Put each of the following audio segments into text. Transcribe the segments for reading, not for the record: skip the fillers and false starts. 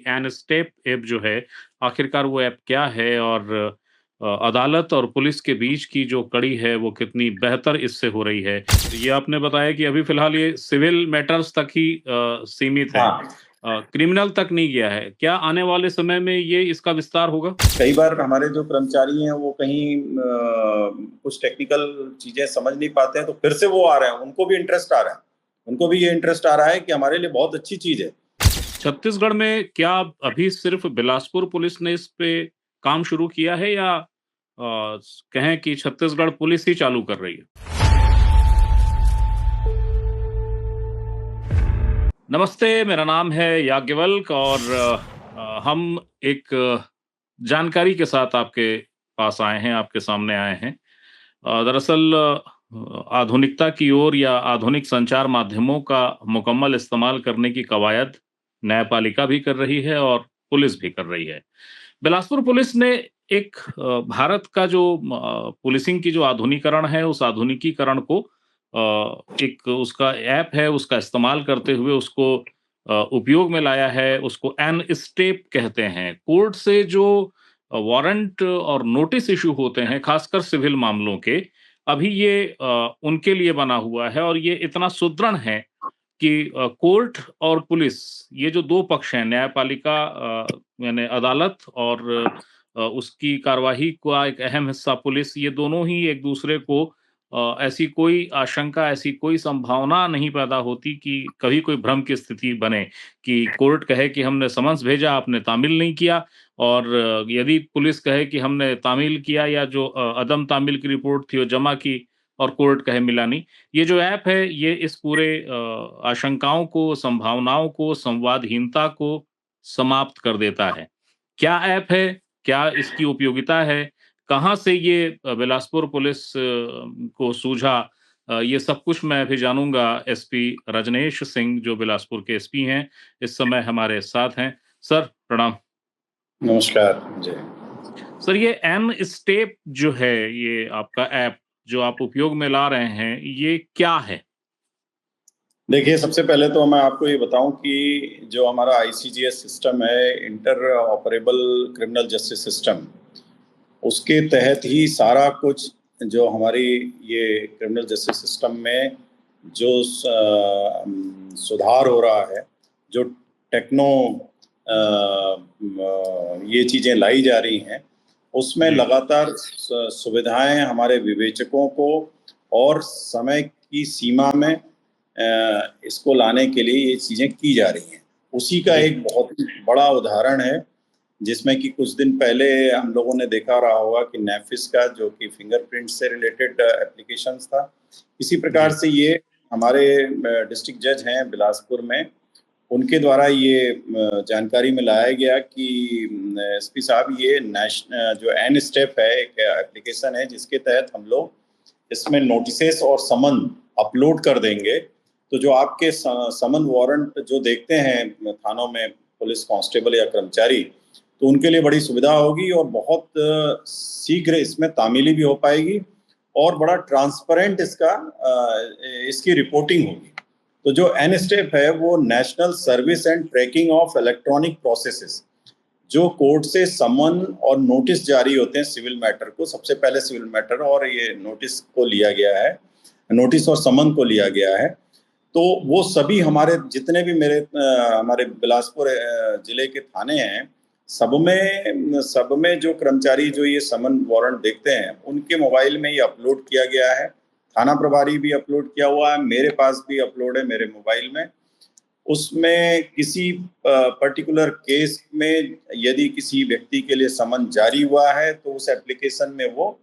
N step app जो है, आखिरकार वो ऐप क्या है और अदालत और पुलिस के बीच की जो कड़ी है, वो कितनी बेहतर इससे हो रही है। ये आपने बताया कि अभी फ़िलहाल ये सिविल मैटर्स तक ही सीमित है। हाँ, क्रिमिनल तक नहीं गया है। क्या आने वाले समय में ये इसका विस्तार होगा? कई बार हमारे जो कर्मचारी हैं वो कहीं कुछ टेक्निकल चीज़ें समझ नहीं पाते हैं, तो फिर से वो आ रहे हैं, उनको भी इंटरेस्ट आ रहा है। उनको भी ये इंटरेस्ट आ रहा है कि हमारे लिए बहुत अच्छी चीज़ है। छत्तीसगढ़ में क्या अभी सिर्फ़ बिलासपुर पुलिस ने इस पे काम शुरू किया है या कहें कि छत्तीसगढ़ पुलिस ही चालू कर रही है? नमस्ते, मेरा नाम है याज्ञवल्क और हम एक जानकारी के साथ आपके पास आए हैं, आपके सामने आए हैं। दरअसल आधुनिकता की ओर या आधुनिक संचार माध्यमों का मुकम्मल इस्तेमाल करने की कवायद न्यायपालिका भी कर रही है और पुलिस भी कर रही है। बिलासपुर पुलिस ने एक भारत का जो पुलिसिंग की जो आधुनिकीकरण है, उस आधुनिकीकरण को एक उसका ऐप है, उसका इस्तेमाल करते हुए उसको उपयोग में लाया है, उसको एन स्टेप कहते हैं। कोर्ट से जो वारंट और नोटिस इश्यू होते हैं, खासकर सिविल मामलों के, अभी ये उनके लिए बना हुआ है और ये इतना सुदृढ़ है कि कोर्ट और पुलिस ये जो 2 पक्ष हैं, न्यायपालिका यानी अदालत और उसकी कार्यवाही का एक अहम हिस्सा पुलिस, ये दोनों ही एक-दूसरे को ऐसी कोई आशंका, ऐसी कोई संभावना नहीं पैदा होती कि कभी कोई भ्रम की स्थिति बने, कि कोर्ट कहे कि हमने समन्स भेजा, आपने तामील नहीं किया और यदि पुलिस कहे कि हमने तामील किया या जो अदम तामील की रिपोर्ट थी, वो जमा की और कोर्ट कहे मिला नहीं। ये जो ऐप है, ये इस पूरे आशंकाओं को, संभावनाओं को, संवादहीनता को समाप्त कर देता है। क्या ऐप है? क्या इसकी उपयोगिता है? कहाँ से ये बिलासपुर पुलिस को सूझा? ये सब कुछ मैं अभी जानूँगा एसपी रजनेश सिंह जो बिलासपुर के एसपी हैं, इस समय हमारे साथ हैं। सर, प्रणाम। नमस्कार जी। सर, ये एम स्टेप जो है, ये आपका ऐप जो आप उपयोग में ला रहे हैं, ये क्या है? देखिए, सबसे पहले तो मैं आपको ये बताऊँ कि जो हमारा आईसीजीएस सिस्टम है, inter operable criminal justice system, उसके तहत ही सारा कुछ जो हमारी ये क्रिमिनल जस्टिस सिस्टम में जो सुधार हो रहा है, जो टेक्नो ये चीज़ें लाई जा रही हैं, उसमें जी। लगातार सुविधाएं हमारे विवेचकों को और समय की सीमा में इसको लाने के लिए ये चीज़ें की जा रही हैं। उसी का जी। एक बहुत ही बड़ा उदाहरण है, जिसमें कि कुछ दिन पहले हम लोगों ने देखा रहा होगा कि नेफिस का जो कि फिंगरप्रिंट से रिलेटेड एप्लीकेशंस था। इसी प्रकार जी। से ये हमारे डिस्ट्रिक्ट जज हैं बिलासपुर में, उनके द्वारा ये जानकारी में लाया गया कि एसपी साहब ये जो एन स्टेप है, एक एप्लीकेशन है जिसके तहत हम लोग इसमें नोटिसेस और समन अपलोड कर देंगे। तो जो आपके समन वारंट जो देखते हैं थानों में पुलिस कांस्टेबल या कर्मचारी, तो उनके लिए बड़ी सुविधा होगी और बहुत शीघ्र इसमें तामीली भी हो पाएगी और बड़ा ट्रांसपेरेंट इसकी रिपोर्टिंग होगी। तो जो एन स्टेप है वो national service and tracking of electronic processes, जो कोर्ट से समन और नोटिस जारी होते हैं सिविल मैटर को, सबसे पहले सिविल मैटर और ये नोटिस को लिया गया है, नोटिस और समन को लिया गया है। तो वो सभी हमारे जितने भी हमारे बिलासपुर जिले के थाने हैं, सब में जो कर्मचारी जो ये समन वारंट देखते हैं, उनके मोबाइल में ये अपलोड किया गया है। थाना प्रभारी भी अपलोड किया हुआ है, मेरे पास भी अपलोड है मेरे मोबाइल में। उसमें किसी पर्टिकुलर केस में यदि किसी व्यक्ति के लिए समन जारी हुआ है, तो उस एप्लीकेशन में वो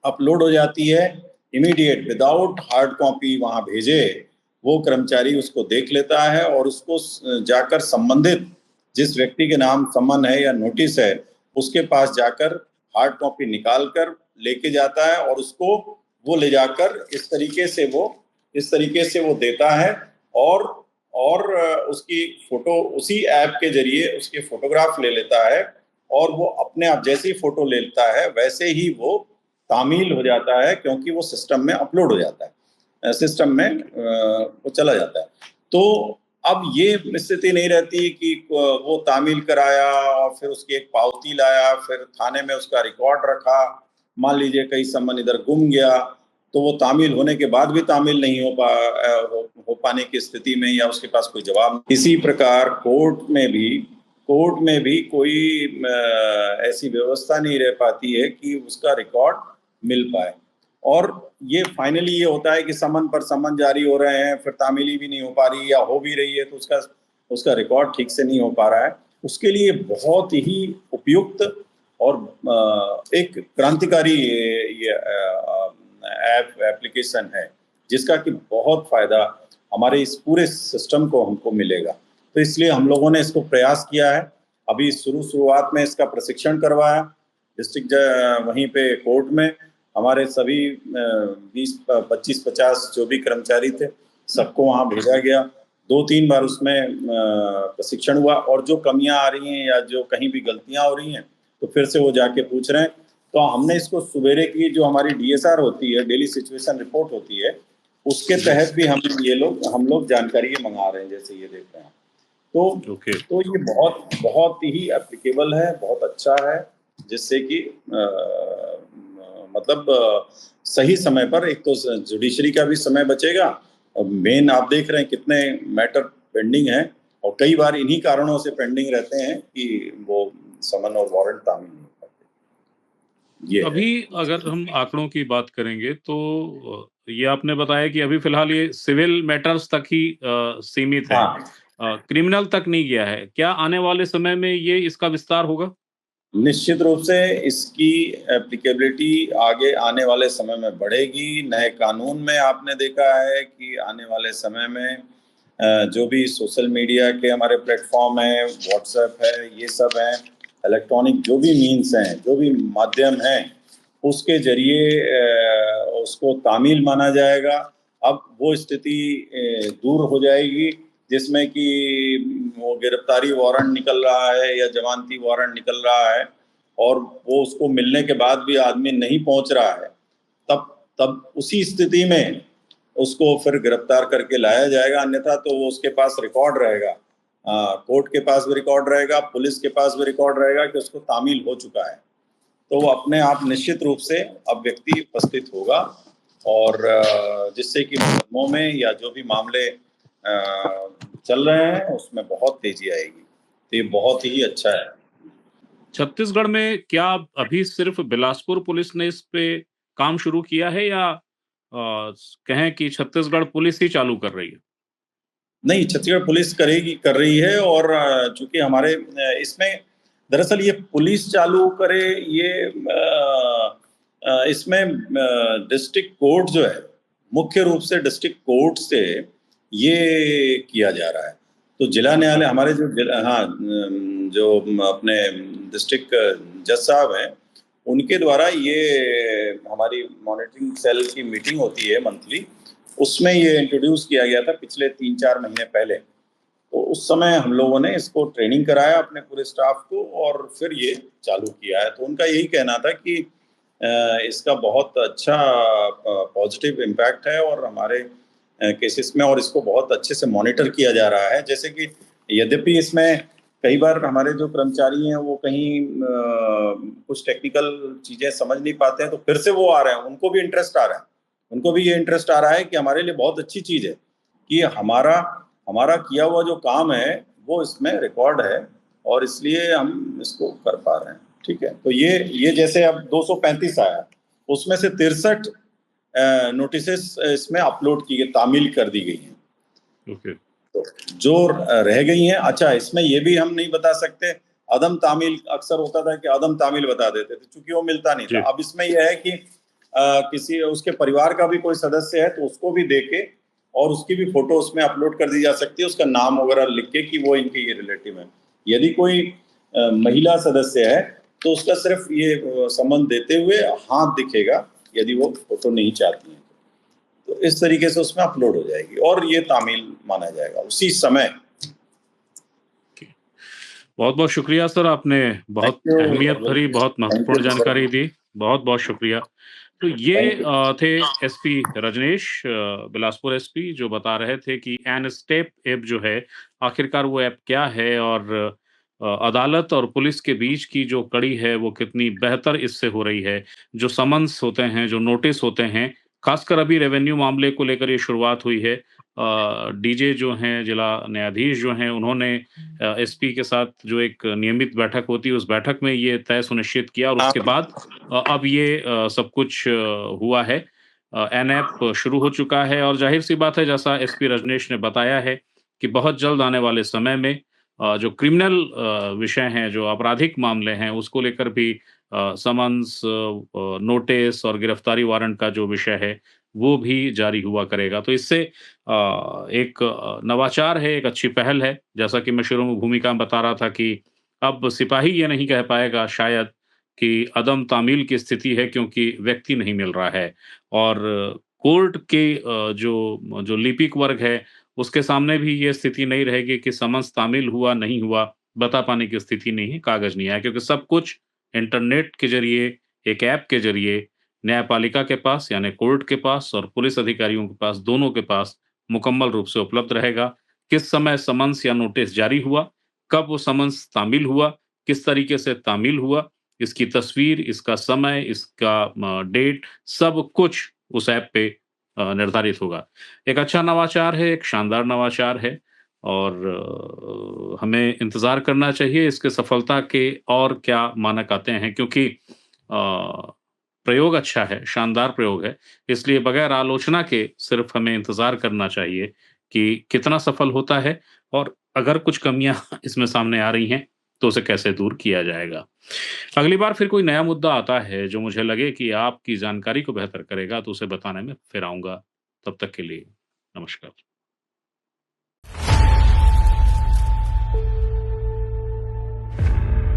अपलोड हो जाती है इमीडिएट, विदाउट हार्ड कॉपी वहाँ भेजे। वो कर्मचारी उसको देख लेता है और उसको जाकर संबंधित जिस व्यक्ति के नाम समन है या नोटिस है, उसके पास जाकर हार्ड कॉपी निकाल कर लेके जाता है और उसको वो ले जाकर इस तरीके से वो देता है और उसकी फोटो उसी ऐप के जरिए उसके फोटोग्राफ ले लेता है और वो अपने आप जैसे ही फोटो लेता है वैसे ही वो तामील हो जाता है, क्योंकि वो सिस्टम में अपलोड हो जाता है, सिस्टम में वो चला जाता है। तो अब ये स्थिति नहीं रहती कि वो तामील कराया और फिर उसकी एक पावती लाया, फिर थाने में उसका रिकॉर्ड रखा। मान लीजिए कहीं सामान इधर गुम गया, तो वो तामील होने के बाद भी तामील नहीं हो पाने की स्थिति में, या उसके पास कोई जवाब। इसी प्रकार कोर्ट में भी कोई ऐसी व्यवस्था नहीं रह पाती है कि उसका रिकॉर्ड मिल पाए। और ये फाइनली ये होता है कि समन पर समन जारी हो रहे हैं, फिर तामीली भी नहीं हो पा रही, या हो भी रही है तो उसका रिकॉर्ड ठीक से नहीं हो पा रहा है। उसके लिए बहुत ही उपयुक्त और एक क्रांतिकारी ये एप्लीकेशन है, जिसका कि बहुत फायदा हमारे इस पूरे सिस्टम को हमको मिलेगा। तो इसलिए हम लोगों ने इसको प्रयास किया है। अभी शुरुआत में इसका प्रशिक्षण करवाया डिस्ट्रिक्ट वहीं पे कोर्ट में। हमारे सभी 20, 25, 50 जो भी कर्मचारी थे, सबको वहाँ भेजा गया। 2-3 बार उसमें प्रशिक्षण हुआ, और जो कमियां आ रही हैं या जो कहीं भी गलतियां हो रही हैं, तो फिर से वो जाके पूछ रहे हैं। तो हमने इसको सुबेरे की जो हमारी DSR होती है, डेली सिचुएशन रिपोर्ट होती है, उसके तहत भी हम लोग जानकारी मंगा रहे हैं, जैसे ये देख रहे हैं। तो ये बहुत ही एप्लीकेबल है, बहुत अच्छा है, जिससे कि मतलब सही समय पर एक तो जुडिशरी का भी समय बचेगा, और मेन आप देख रहे हैं कितने मैटर पेंडिंग है, और कई बार इन्हीं कारणों से पेंडिंग रहते हैं कि वो समन और वारंट तामील नहीं हो पाते। ये अभी अगर हम आंकड़ों की बात करेंगे तो ये आपने बताया कि अभी फिलहाल ये सिविल मैटर्स तक ही सीमित है, हाँ, क्रिमिनल तक नहीं गया है। क्या आने वाले समय में ये इसका विस्तार होगा? निश्चित रूप से इसकी एप्लीकेबिलिटी आगे आने वाले समय में बढ़ेगी। नए कानून में आपने देखा है कि आने वाले समय में जो भी सोशल मीडिया के हमारे प्लेटफॉर्म हैं, व्हाट्सएप है, ये सब हैं, इलेक्ट्रॉनिक जो भी मीन्स हैं, जो भी माध्यम हैं, उसके ज़रिए उसको तामील माना जाएगा। अब वो स्थिति दूर हो जाएगी, जिसमें कि वो गिरफ्तारी वारंट निकल रहा है या जमानती वारंट निकल रहा है, और वो उसको मिलने के बाद भी आदमी नहीं पहुंच रहा है, तब उसी स्थिति में उसको फिर गिरफ्तार करके लाया जाएगा। अन्यथा तो वो उसके पास रिकॉर्ड रहेगा, कोर्ट के पास भी रिकॉर्ड रहेगा, पुलिस के पास भी रिकॉर्ड रहेगा कि उसको तामील हो चुका है। तो वो अपने आप निश्चित रूप से अब व्यक्ति उपस्थित होगा, और जिससे कि मुकदमों में या जो भी मामले चल रहे हैं उसमें बहुत तेजी आएगी। तो ये बहुत ही अच्छा है। छत्तीसगढ़ में क्या अभी सिर्फ बिलासपुर पुलिस ने इस पे काम शुरू किया है, या कहें कि छत्तीसगढ़ पुलिस ही चालू कर रही है? नहीं, छत्तीसगढ़ पुलिस कर रही है, और चूंकि हमारे इसमें दरअसल ये पुलिस चालू करे, ये इसमें डिस्ट्रिक्ट कोर्ट जो है, मुख्य रूप से डिस्ट्रिक्ट कोर्ट से ये किया जा रहा है। तो जिला न्यायालय हमारे जो अपने डिस्ट्रिक्ट जज साहब हैं, उनके द्वारा ये हमारी मॉनिटरिंग सेल की मीटिंग होती है मंथली, उसमें ये इंट्रोड्यूस किया गया था पिछले 3-4 महीने पहले। तो उस समय हम लोगों ने इसको ट्रेनिंग कराया अपने पूरे स्टाफ को, और फिर ये चालू किया है। तो उनका यही कहना था कि इसका बहुत अच्छा पॉजिटिव इम्पैक्ट है, और हमारे केसेस में, और इसको बहुत अच्छे से मॉनिटर किया जा रहा है। जैसे कि यद्यपि इसमें कई बार हमारे जो कर्मचारी हैं वो कहीं कुछ टेक्निकल चीज़ें समझ नहीं पाते हैं, तो फिर से वो आ रहे हैं, उनको भी इंटरेस्ट आ रहा है। उनको भी ये इंटरेस्ट आ रहा है कि हमारे लिए बहुत अच्छी चीज़ है कि हमारा किया हुआ जो काम है वो इसमें रिकॉर्ड है, और इसलिए हम इसको कर पा रहे हैं। ठीक है, तो ये जैसे अब 235 आया, उसमें से 63 नोटिसेस इसमें अपलोड की गई, तामील कर दी गई हैं। ओके। तो जो रह गई हैं, अच्छा इसमें ये भी हम नहीं बता सकते, अदम तामील अक्सर होता था कि अदम तामील बता देते थे, क्योंकि वो मिलता नहीं था। अब इसमें यह है कि किसी उसके परिवार का भी कोई सदस्य है तो उसको भी देके, और उसकी भी फोटो उसमें अपलोड कर दी जा सकती है, उसका नाम वगैरह लिख के कि वो इनके ये रिलेटिव है। यदि कोई महिला सदस्य है तो उसका सिर्फ ये संबंध देते हुए हाथ दिखेगा, यदि वो फोटो नहीं चाहती है तो इस तरीके से उसमें अपलोड हो जाएगी, और ये तामील माना जाएगा उसी समय। बहुत बहुत शुक्रिया सर, आपने बहुत अहमियत भरी, बहुत महत्वपूर्ण जानकारी दी। बहुत बहुत शुक्रिया। तो ये थैंक यू। थे एसपी रजनीश, बिलासपुर एसपी, जो बता रहे थे कि एन स्टेप ऐप जो है, आखिरकार वो ऐप क्या है और अदालत और पुलिस के बीच की जो कड़ी है, वो कितनी बेहतर इससे हो रही है। जो समन्स होते हैं, जो नोटिस होते हैं, खासकर अभी रेवेन्यू मामले को लेकर ये शुरुआत हुई है। डीजे जो हैं, जिला न्यायाधीश जो हैं, उन्होंने एसपी के साथ जो एक नियमित बैठक होती है, उस बैठक में ये तय सुनिश्चित किया और उसके हाँ, बाद अब ये सब कुछ हुआ है। एनऐप शुरू हो चुका है और ज़ाहिर-सी बात है, जैसा एसपी रजनीश ने बताया है कि बहुत जल्द आने वाले समय में जो क्रिमिनल विषय हैं, जो आपराधिक मामले हैं, उसको लेकर भी समन्स, नोटिस और गिरफ्तारी वारंट का जो विषय है, वो भी जारी हुआ करेगा। तो इससे एक नवाचार है, एक अच्छी पहल है। जैसा कि मैं शुरू में भूमिका में बता रहा था कि अब सिपाही ये नहीं कह पाएगा शायद कि अदम तामील की स्थिति है, क्योंकि व्यक्ति नहीं मिल रहा है और कोर्ट के जो जो लिपिक वर्ग है, उसके सामने भी ये स्थिति नहीं रहेगी कि समन्स तामील हुआ, नहीं हुआ, बता पाने की स्थिति नहीं है, कागज़ नहीं आया, क्योंकि सब कुछ इंटरनेट के ज़रिए, एक ऐप के ज़रिए न्यायपालिका के पास यानी कोर्ट के पास और पुलिस अधिकारियों के पास, दोनों के पास मुकम्मल रूप से उपलब्ध रहेगा। किस समय समन्स या नोटिस जारी हुआ, कब वो समन्स तामील हुआ, किस तरीके से तामील हुआ, इसकी तस्वीर, इसका समय, इसका डेट, सब कुछ उस ऐप पे निर्धारित होगा। एक अच्छा नवाचार है, एक शानदार नवाचार है और हमें इंतज़ार करना चाहिए इसके सफलता के और क्या मानक आते हैं, क्योंकि प्रयोग अच्छा है, शानदार प्रयोग है। इसलिए बगैर आलोचना के सिर्फ़ हमें इंतज़ार करना चाहिए कि कितना सफल होता है और अगर कुछ कमियाँ इसमें सामने आ रही हैं, तो उसे कैसे दूर किया जाएगा। अगली बार फिर कोई नया मुद्दा आता है, जो मुझे लगे कि आपकी जानकारी को बेहतर करेगा, तो उसे बताने में फिर आऊँगा। तब तक के लिए नमस्कार।